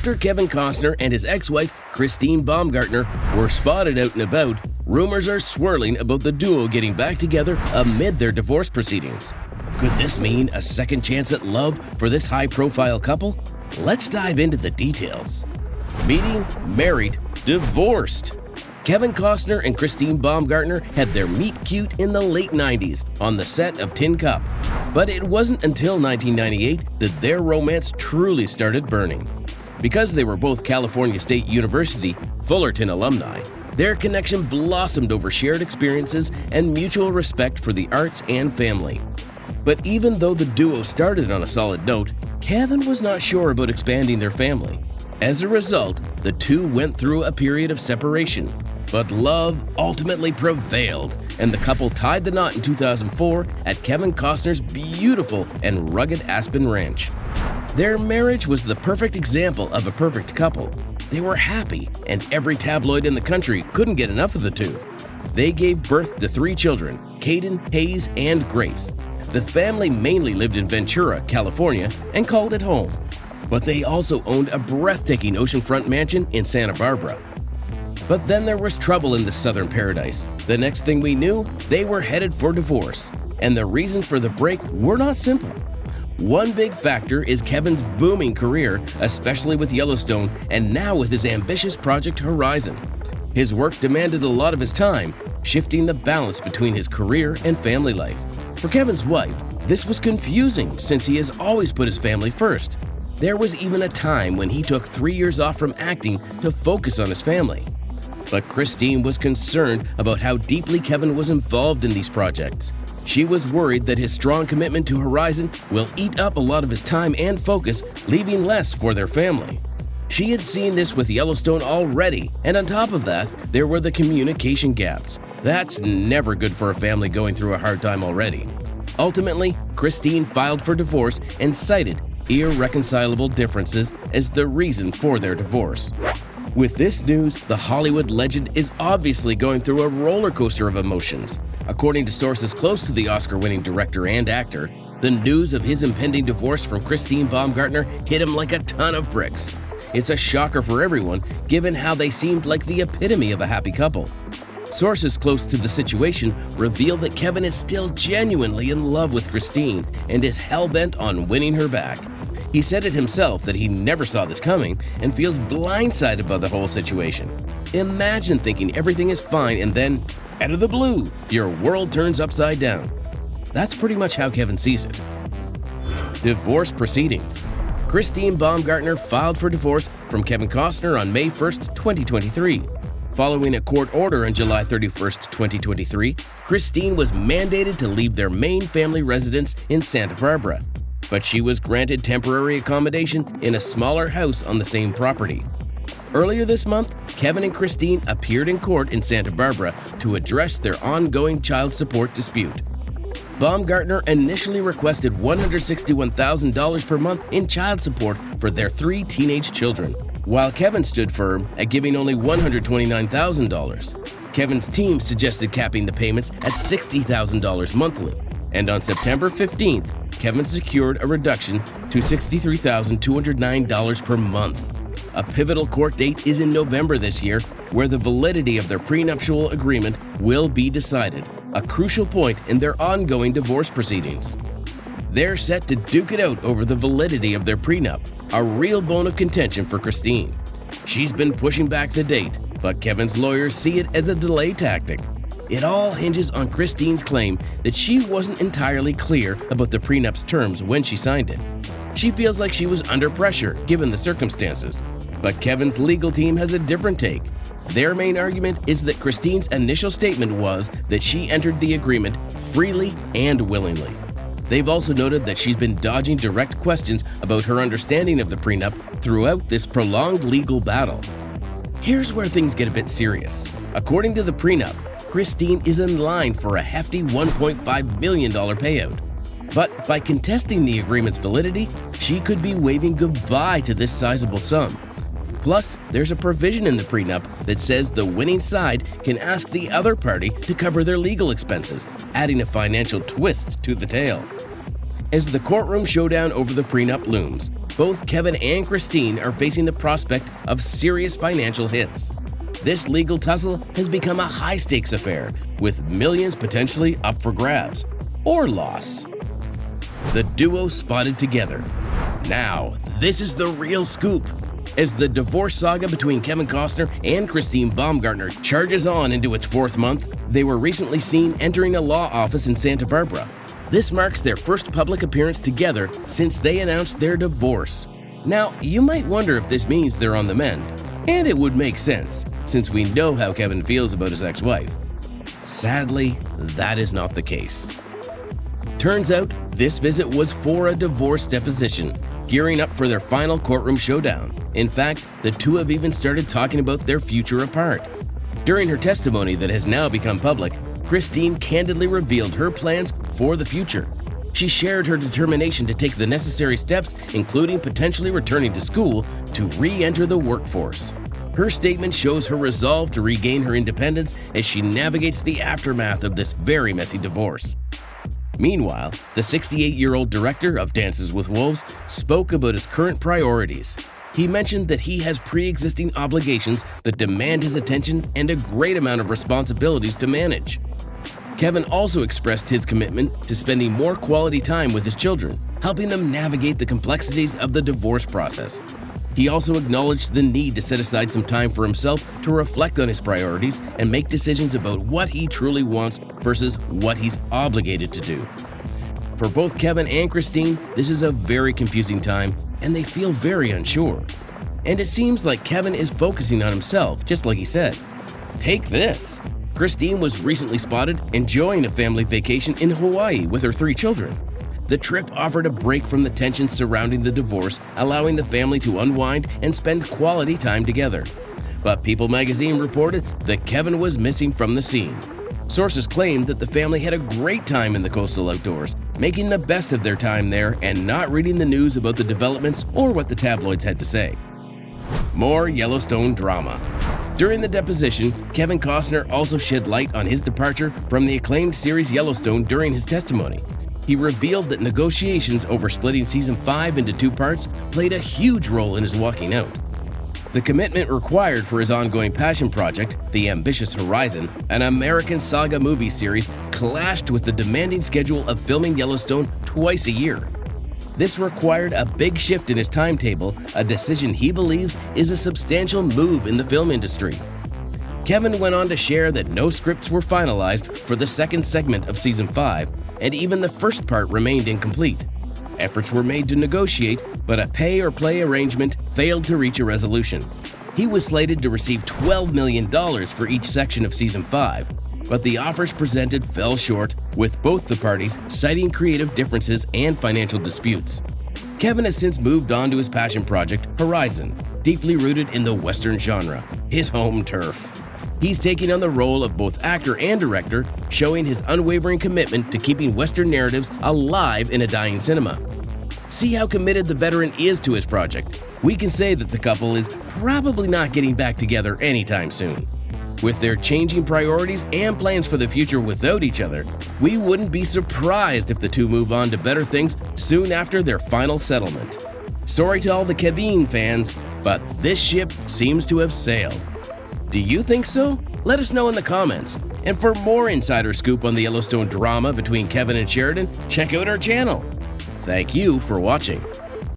After Kevin Costner and his ex-wife, Christine Baumgartner, were spotted out and about, rumors are swirling about the duo getting back together amid their divorce proceedings. Could this mean a second chance at love for this high-profile couple? Let's dive into the details. Meeting, married, divorced. Kevin Costner and Christine Baumgartner had their meet cute in the late 90s on the set of Tin Cup. But it wasn't until 1998 that their romance truly started burning. Because they were both California State University Fullerton alumni, their connection blossomed over shared experiences and mutual respect for the arts and family. But even though the duo started on a solid note, Kevin was not sure about expanding their family. As a result, the two went through a period of separation. But love ultimately prevailed, and the couple tied the knot in 2004 at Kevin Costner's beautiful and rugged Aspen Ranch. Their marriage was the perfect example of a perfect couple. They were happy, and every tabloid in the country couldn't get enough of the two. They gave birth to 3 children, Caden, Hayes, and Grace. The family mainly lived in Ventura, California, and called it home. But they also owned a breathtaking oceanfront mansion in Santa Barbara. But then there was trouble in the southern paradise. The next thing we knew, they were headed for divorce. And the reasons for the break were not simple. One big factor is Kevin's booming career, especially with Yellowstone and now with his ambitious project Horizon. His work demanded a lot of his time, shifting the balance between his career and family life. For Kevin's wife, this was confusing since he has always put his family first. There was even a time when he took 3 years off from acting to focus on his family. But Christine was concerned about how deeply Kevin was involved in these projects. She was worried that his strong commitment to Horizon will eat up a lot of his time and focus, leaving less for their family. She had seen this with Yellowstone already, and on top of that, there were the communication gaps. That's never good for a family going through a hard time already. Ultimately, Christine filed for divorce and cited irreconcilable differences as the reason for their divorce. With this news, the Hollywood legend is obviously going through a roller coaster of emotions. According to sources close to the Oscar-winning director and actor, the news of his impending divorce from Christine Baumgartner hit him like a ton of bricks. It's a shocker for everyone, given how they seemed like the epitome of a happy couple. Sources close to the situation reveal that Kevin is still genuinely in love with Christine and is hell-bent on winning her back. He said it himself that he never saw this coming and feels blindsided by the whole situation. Imagine thinking everything is fine and then, out of the blue, your world turns upside down. That's pretty much how Kevin sees it. Divorce proceedings. Christine Baumgartner filed for divorce from Kevin Costner on May 1, 2023. Following a court order on July 31, 2023, Christine was mandated to leave their main family residence in Santa Barbara. But she was granted temporary accommodation in a smaller house on the same property. Earlier this month, Kevin and Christine appeared in court in Santa Barbara to address their ongoing child support dispute. Baumgartner initially requested $161,000 per month in child support for their 3 teenage children, while Kevin stood firm at giving only $129,000. Kevin's team suggested capping the payments at $60,000 monthly, and on September 15th, Kevin secured a reduction to $63,209 per month. A pivotal court date is in November this year, where the validity of their prenuptial agreement will be decided, a crucial point in their ongoing divorce proceedings. They're set to duke it out over the validity of their prenup, a real bone of contention for Christine. She's been pushing back the date, but Kevin's lawyers see it as a delay tactic. It all hinges on Christine's claim that she wasn't entirely clear about the prenup's terms when she signed it. She feels like she was under pressure given the circumstances, but Kevin's legal team has a different take. Their main argument is that Christine's initial statement was that she entered the agreement freely and willingly. They've also noted that she's been dodging direct questions about her understanding of the prenup throughout this prolonged legal battle. Here's where things get a bit serious. According to the prenup, Christine is in line for a hefty $1.5 million payout. But by contesting the agreement's validity, she could be waving goodbye to this sizable sum. Plus, there's a provision in the prenup that says the winning side can ask the other party to cover their legal expenses, adding a financial twist to the tale. As the courtroom showdown over the prenup looms, Both Kevin and Christine are facing the prospect of serious financial hits. This legal tussle has become a high-stakes affair, with millions potentially up for grabs or loss. The duo spotted together. Now, this is the real scoop. As the divorce saga between Kevin Costner and Christine Baumgartner charges on into its 4th month, they were recently seen entering a law office in Santa Barbara. This marks their first public appearance together since they announced their divorce. Now, you might wonder if this means they're on the mend, and it would make sense, since we know how Kevin feels about his ex-wife. Sadly, that is not the case. Turns out, this visit was for a divorce deposition, gearing up for their final courtroom showdown. In fact, the two have even started talking about their future apart. During her testimony that has now become public, Christine candidly revealed her plans for the future. She shared her determination to take the necessary steps, including potentially returning to school, to re-enter the workforce. Her statement shows her resolve to regain her independence as she navigates the aftermath of this very messy divorce. Meanwhile, the 68-year-old director of Dances with Wolves spoke about his current priorities. He mentioned that he has pre-existing obligations that demand his attention and a great amount of responsibilities to manage. Kevin also expressed his commitment to spending more quality time with his children, helping them navigate the complexities of the divorce process. He also acknowledged the need to set aside some time for himself to reflect on his priorities and make decisions about what he truly wants versus what he's obligated to do. For both Kevin and Christine, this is a very confusing time, and they feel very unsure. And it seems like Kevin is focusing on himself, just like he said. Take this! Christine was recently spotted enjoying a family vacation in Hawaii with her 3 children. The trip offered a break from the tension surrounding the divorce, allowing the family to unwind and spend quality time together. But People magazine reported that Kevin was missing from the scene. Sources claimed that the family had a great time in the coastal outdoors, making the best of their time there and not reading the news about the developments or what the tabloids had to say. More Yellowstone drama. During the deposition, Kevin Costner also shed light on his departure from the acclaimed series Yellowstone during his testimony. He revealed that negotiations over splitting Season 5 into 2 parts played a huge role in his walking out. The commitment required for his ongoing passion project, The Ambitious Horizon, an American saga movie series, clashed with the demanding schedule of filming Yellowstone twice a year. This required a big shift in his timetable, a decision he believes is a substantial move in the film industry. Kevin went on to share that no scripts were finalized for the second segment of Season 5, and even the first part remained incomplete. Efforts were made to negotiate, but a pay-or-play arrangement failed to reach a resolution. He was slated to receive $12 million for each section of Season 5, but the offers presented fell short, with both the parties citing creative differences and financial disputes. Kevin has since moved on to his passion project, Horizon, deeply rooted in the Western genre, his home turf. He's taking on the role of both actor and director, showing his unwavering commitment to keeping Western narratives alive in a dying cinema. See how committed the veteran is to his project. We can say that the couple is probably not getting back together anytime soon. With their changing priorities and plans for the future without each other, we wouldn't be surprised if the two move on to better things soon after their final settlement. Sorry to all the Kevin fans, but this ship seems to have sailed. Do you think so? Let us know in the comments. And for more insider scoop on the Yellowstone drama between Kevin and Sheridan, check out our channel. Thank you for watching.